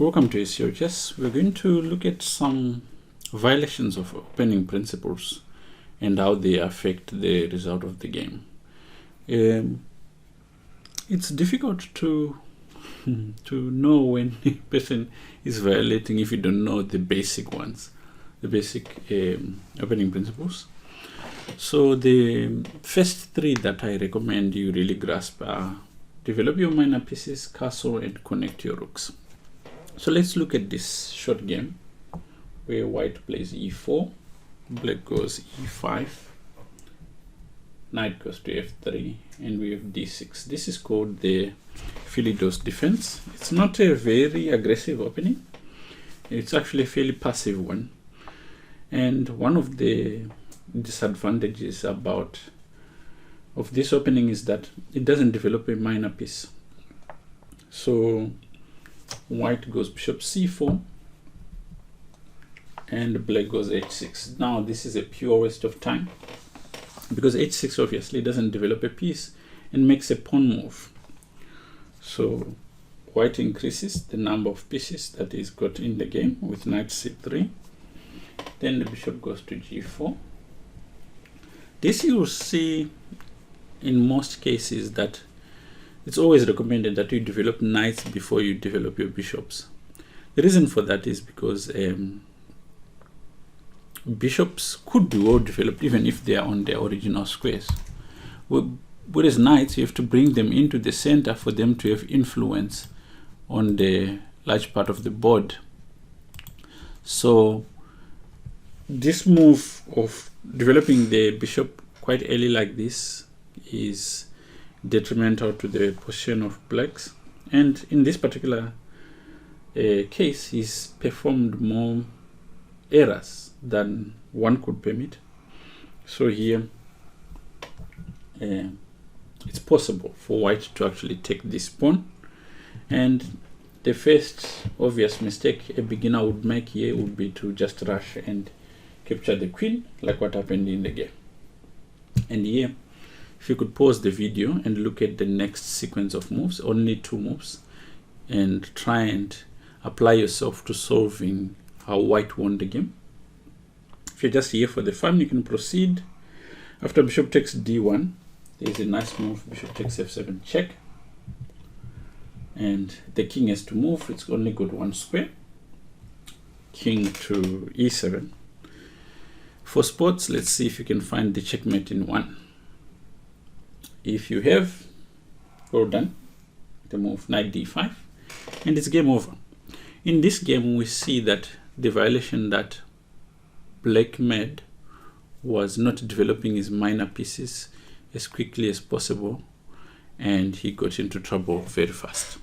Welcome to SEO Chess. We're going to look at some violations of opening principles and how they affect the result of the game. It's difficult to know when a person is violating if you don't know the basic ones, the basic opening principles. So the first three that I recommend you really grasp are: develop your minor pieces, castle, and connect your rooks. So let's look at this short game where white plays e4, black goes e5, knight goes to f3, and we have d6. This is called the Philidos defense. It's not a very aggressive opening. It's actually a fairly passive one. And one of the disadvantages of this opening is that it doesn't develop a minor piece. So white goes bishop c4 and black goes h6. Now this is a pure waste of time because h6 obviously doesn't develop a piece and makes a pawn move. So white increases the number of pieces that is got in the game with knight c3. Then the bishop goes to g4. This you will see in most cases that it's always recommended that you develop knights before you develop your bishops. The reason for that is because bishops could be well developed even if they are on their original squares. Whereas knights, you have to bring them into the center for them to have influence on the large part of the board. So this move of developing the bishop quite early like this is detrimental to the position of blacks, and in this particular case he's performed more errors than one could permit. So here it's possible for white to actually take this pawn, and the first obvious mistake a beginner would make here would be to just rush and capture the queen like what happened in the game. And here, if you could pause the video and look at the next sequence of moves, only 2 moves, and try and apply yourself to solving how white won the game. If you're just here for the fun, you can proceed. After bishop takes d1, there's a nice move, bishop takes f7 check. And the king has to move, it's only got 1 square. King to e7. For sports, let's see if you can find the checkmate in 1. If you have, well done, the move knight d5, and it's game over. In this game, we see that the violation that black made was not developing his minor pieces as quickly as possible, and he got into trouble very fast.